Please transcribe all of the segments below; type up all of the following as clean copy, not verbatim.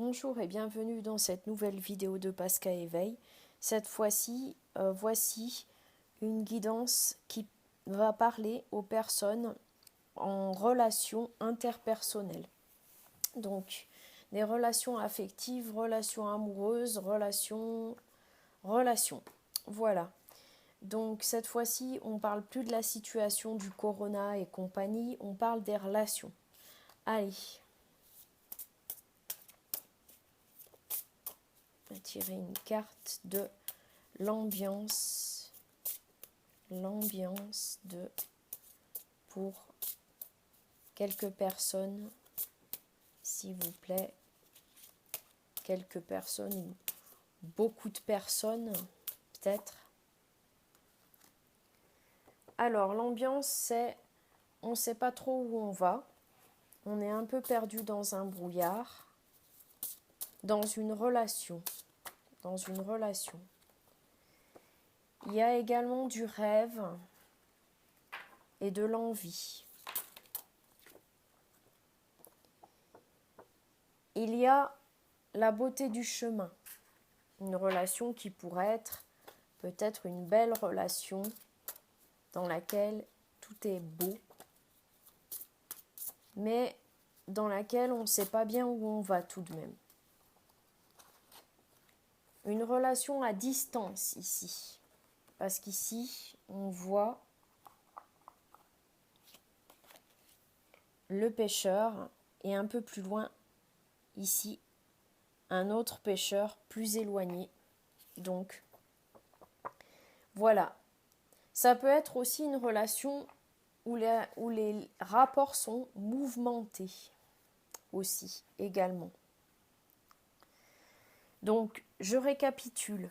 Bonjour et bienvenue dans cette nouvelle vidéo de Pascal Éveil. Cette fois-ci, voici une guidance qui va parler aux personnes en relation interpersonnelle. Donc, des relations affectives, relations amoureuses, relations. Voilà. Donc, cette fois-ci, on ne parle plus de la situation du corona et compagnie, on parle des relations. Allez. On va tirer une carte de l'ambiance pour quelques personnes, s'il vous plaît, quelques personnes ou beaucoup de personnes peut-être. Alors l'ambiance, c'est on ne sait pas trop où on va, on est un peu perdu dans un brouillard, dans une relation. Il y a également du rêve et de l'envie. Il y a la beauté du chemin, une relation qui pourrait être peut-être une belle relation dans laquelle tout est beau, mais dans laquelle on ne sait pas bien où on va tout de même. Une relation à distance ici, parce qu'ici on voit le pêcheur et un peu plus loin ici un autre pêcheur plus éloigné. Donc voilà, ça peut être aussi une relation où les rapports sont mouvementés aussi également. Donc je récapitule.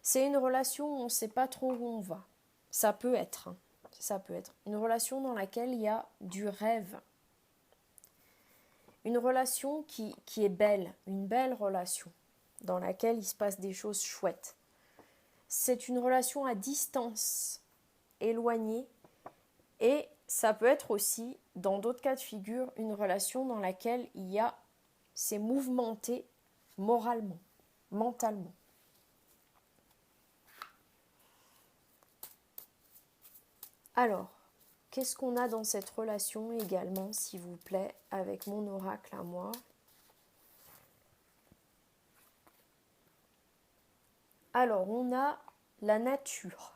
C'est une relation où on ne sait pas trop où on va. Ça peut être une relation dans laquelle il y a du rêve. Une relation qui est belle, une belle relation dans laquelle il se passe des choses chouettes. C'est une relation à distance, éloignée, et ça peut être aussi, dans d'autres cas de figure, une relation dans laquelle c'est mouvementé moralement, mentalement. Alors, qu'est-ce qu'on a dans cette relation également, s'il vous plaît, avec mon oracle à moi ? Alors, on a la nature.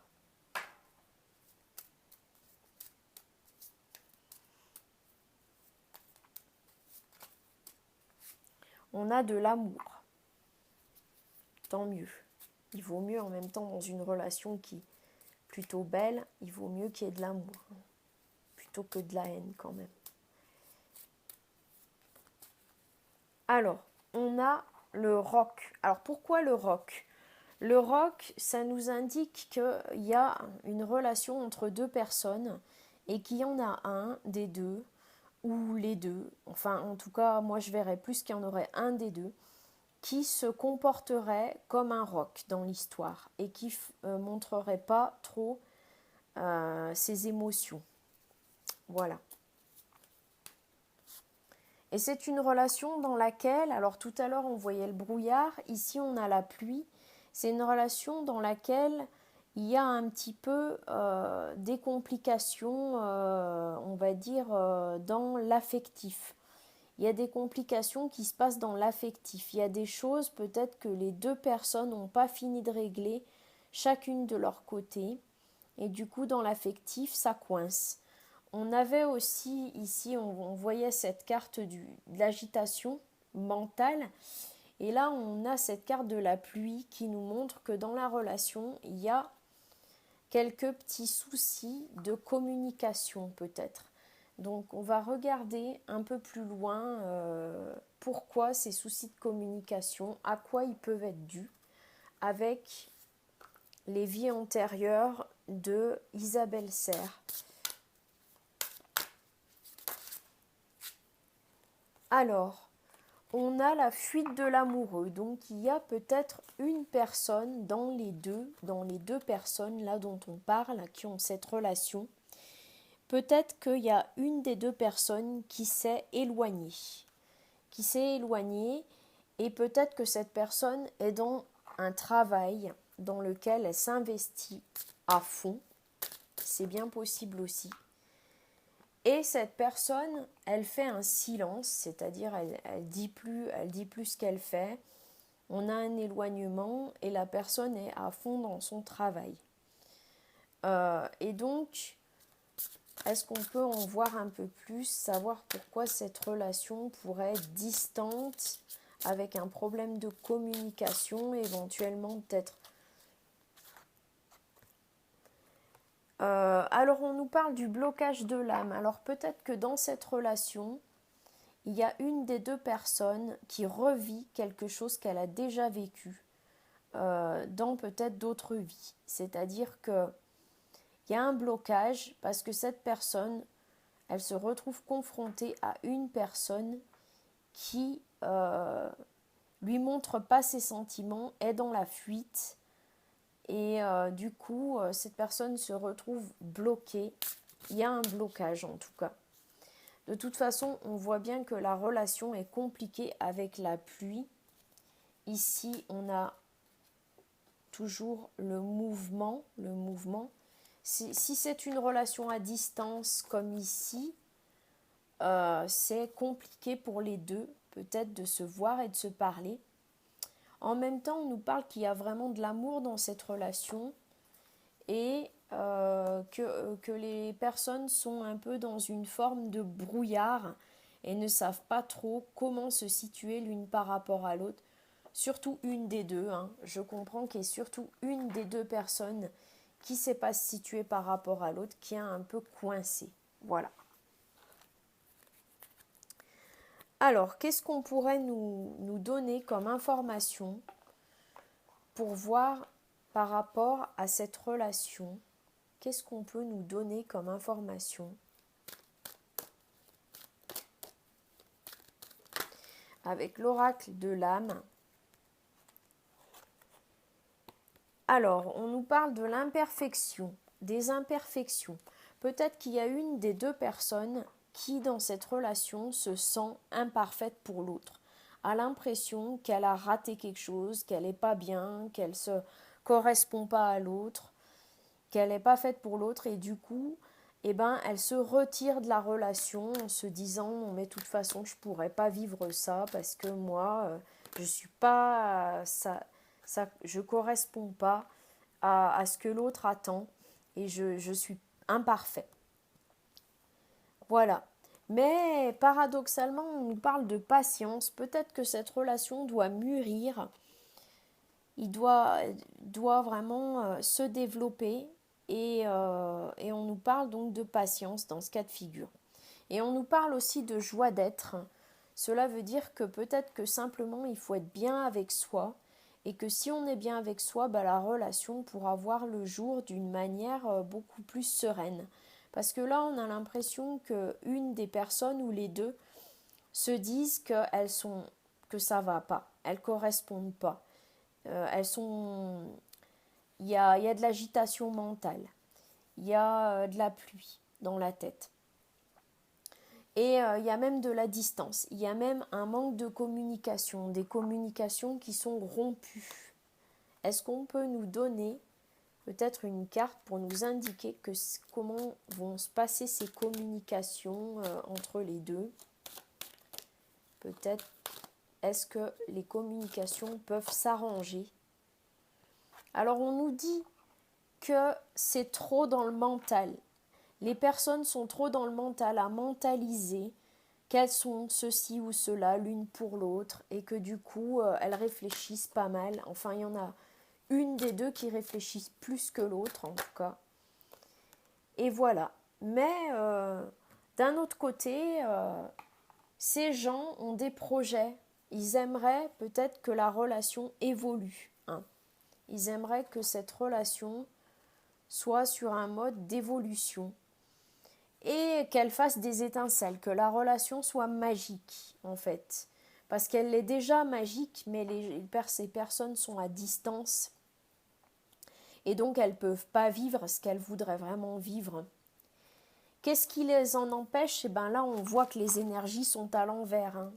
On a de l'amour. Tant mieux. Il vaut mieux en même temps dans une relation qui est plutôt belle, il vaut mieux qu'il y ait de l'amour, plutôt que de la haine quand même. Alors, on a le roc. Alors pourquoi le roc ? Le roc, ça nous indique qu'il y a une relation entre deux personnes et qu'il y en a un des deux, ou les deux, enfin en tout cas moi je verrais plus qu'il y en aurait un des deux, qui se comporterait comme un roc dans l'histoire et qui montrerait pas trop ses émotions. Voilà. Et c'est une relation dans laquelle, alors tout à l'heure on voyait le brouillard, ici on a la pluie, c'est une relation dans laquelle il y a un petit peu des complications, on va dire, dans l'affectif. Il y a des complications qui se passent dans l'affectif. Il y a des choses peut-être que les deux personnes n'ont pas fini de régler, chacune de leur côté, et du coup dans l'affectif ça coince. On avait aussi ici, on voyait cette carte de l'agitation mentale. Et là, on a cette carte de la pluie qui nous montre que dans la relation, il y a quelques petits soucis de communication peut-être. Donc, on va regarder un peu plus loin pourquoi ces soucis de communication, à quoi ils peuvent être dus avec les vies antérieures de Isabelle Serre. Alors, on a la fuite de l'amoureux. Donc, il y a peut-être une personne dans les deux personnes là dont on parle, qui ont cette relation. Peut-être qu'il y a une des deux personnes qui s'est éloignée. Et peut-être que cette personne est dans un travail dans lequel elle s'investit à fond. C'est bien possible aussi. Et cette personne, elle fait un silence, c'est-à-dire elle dit plus ce qu'elle fait. On a un éloignement et la personne est à fond dans son travail. Et donc, est-ce qu'on peut en voir un peu plus, savoir pourquoi cette relation pourrait être distante, avec un problème de communication, éventuellement peut-être. Alors on nous parle du blocage de l'âme. Alors peut-être que dans cette relation, il y a une des deux personnes qui revit quelque chose qu'elle a déjà vécu dans peut-être d'autres vies. C'est-à-dire que il y a un blocage parce que cette personne, elle se retrouve confrontée à une personne qui lui montre pas ses sentiments, est dans la fuite et du coup cette personne se retrouve bloquée. Il y a un blocage en tout cas. De toute façon, on voit bien que la relation est compliquée avec la pluie. Ici, on a toujours le mouvement. Si c'est une relation à distance comme ici, c'est compliqué pour les deux, peut-être de se voir et de se parler. En même temps, on nous parle qu'il y a vraiment de l'amour dans cette relation et que les personnes sont un peu dans une forme de brouillard et ne savent pas trop comment se situer l'une par rapport à l'autre. Surtout une des deux. Je comprends qu'il y ait surtout une des deux personnes qui ne sait pas se situer par rapport à l'autre, qui est un peu coincée. Voilà. Alors, qu'est-ce qu'on pourrait nous donner comme information pour voir par rapport à cette relation? Qu'est-ce qu'on peut nous donner comme information avec l'oracle de l'âme? Alors, on nous parle de l'imperfection, des imperfections. Peut-être qu'il y a une des deux personnes qui, dans cette relation, se sent imparfaite pour l'autre, a l'impression qu'elle a raté quelque chose, qu'elle n'est pas bien, qu'elle ne se correspond pas à l'autre, qu'elle n'est pas faite pour l'autre, et du coup, elle se retire de la relation en se disant non mais de toute façon je ne pourrais pas vivre ça parce que moi je suis pas je correspond pas à ce que l'autre attend et je suis imparfait. Voilà. Mais paradoxalement, on nous parle de patience. Peut-être que cette relation doit mûrir. Il doit vraiment se développer et on nous parle donc de patience dans ce cas de figure. Et on nous parle aussi de joie d'être. Cela veut dire que peut-être que simplement il faut être bien avec soi et que si on est bien avec soi, la relation pourra voir le jour d'une manière beaucoup plus sereine. Parce que là, on a l'impression qu'une des personnes ou les deux se disent que ça va pas, elles correspondent pas. Il y a de l'agitation mentale, il y a de la pluie dans la tête. Et il y a même de la distance, il y a même un manque de communication, des communications qui sont rompues. Est-ce qu'on peut nous donner peut-être une carte pour nous indiquer comment vont se passer ces communications entre les deux? Peut-être est-ce que les communications peuvent s'arranger? Alors on nous dit que c'est trop dans le mental. Les personnes sont trop dans le mental, à mentaliser qu'elles sont ceci ou cela l'une pour l'autre et que du coup elles réfléchissent pas mal. Enfin, il y en a une des deux qui réfléchissent plus que l'autre en tout cas. Et voilà. Mais d'un autre côté, ces gens ont des projets. Ils aimeraient peut-être que la relation évolue. Ils aimeraient que cette relation soit sur un mode d'évolution et qu'elle fasse des étincelles, que la relation soit magique en fait. Parce qu'elle est déjà magique, mais ces personnes sont à distance et donc elles ne peuvent pas vivre ce qu'elles voudraient vraiment vivre. Qu'est-ce qui les en empêche? Là, on voit que les énergies sont à l'envers.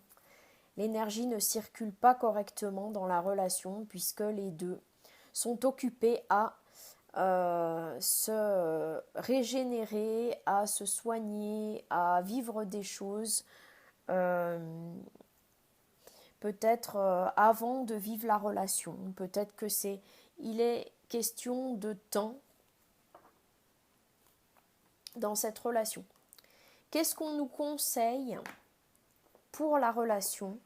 l'énergie ne circule pas correctement dans la relation puisque les deux sont occupés à se régénérer, à se soigner, à vivre des choses, peut-être avant de vivre la relation. Peut-être que il est question de temps dans cette relation. Qu'est-ce qu'on nous conseille pour la relation?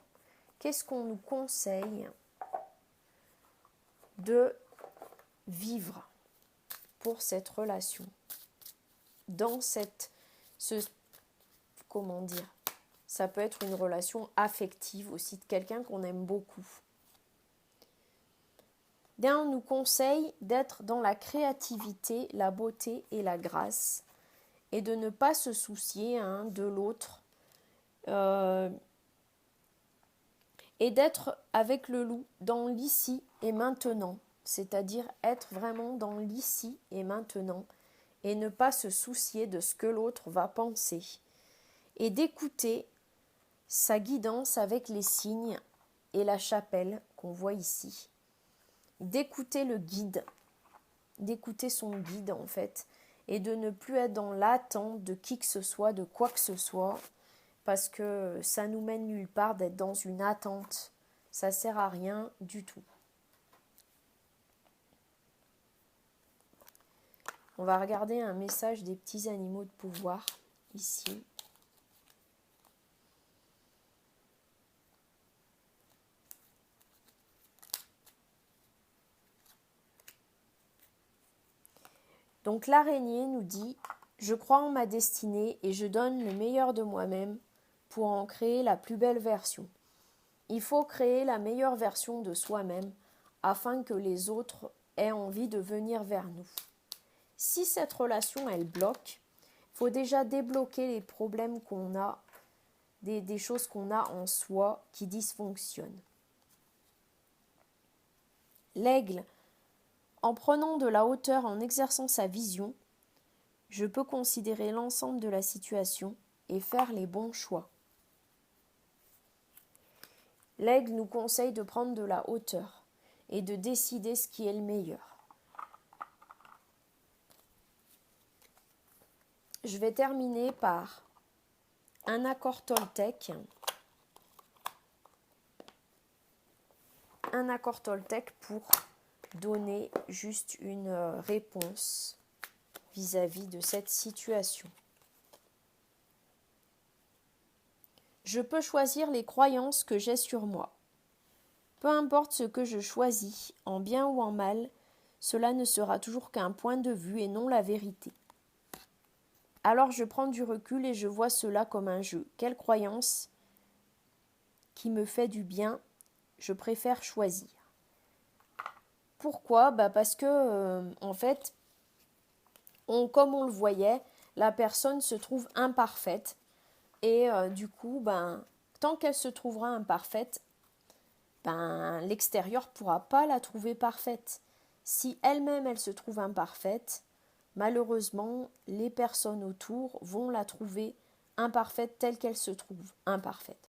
Qu'est-ce qu'on nous conseille de vivre pour cette relation? Dans comment dire? Ça peut être une relation affective aussi de quelqu'un qu'on aime beaucoup. Bien, on nous conseille d'être dans la créativité, la beauté et la grâce et de ne pas se soucier de l'autre et d'être avec le loup dans l'ici et maintenant, c'est-à-dire être vraiment dans l'ici et maintenant et ne pas se soucier de ce que l'autre va penser et d'écouter sa guidance avec les signes et la chapelle qu'on voit ici, d'écouter le guide, d'écouter son guide en fait, et de ne plus être dans l'attente de qui que ce soit, de quoi que ce soit, parce que ça nous mène nulle part d'être dans une attente, ça sert à rien du tout. On va regarder un message des petits animaux de pouvoir ici. Donc l'araignée nous dit « Je crois en ma destinée et je donne le meilleur de moi-même pour en créer la plus belle version. Il faut créer la meilleure version de soi-même afin que les autres aient envie de venir vers nous. Si cette relation, elle bloque, il faut déjà débloquer les problèmes qu'on a, des choses qu'on a en soi qui dysfonctionnent. L'aigle, en prenant de la hauteur, en exerçant sa vision, je peux considérer l'ensemble de la situation et faire les bons choix. L'aigle nous conseille de prendre de la hauteur et de décider ce qui est le meilleur. Je vais terminer par un accord Toltec. Un accord Toltec pour donner juste une réponse vis-à-vis de cette situation. Je peux choisir les croyances que j'ai sur moi. Peu importe ce que je choisis, en bien ou en mal, cela ne sera toujours qu'un point de vue et non la vérité. Alors je prends du recul et je vois cela comme un jeu. Quelle croyance qui me fait du bien, je préfère choisir. Pourquoi ? Parce que, en fait, comme on le voyait, la personne se trouve imparfaite. Et du coup, tant qu'elle se trouvera imparfaite, l'extérieur ne pourra pas la trouver parfaite. Si elle-même, elle se trouve imparfaite, malheureusement, les personnes autour vont la trouver imparfaite telle qu'elle se trouve imparfaite.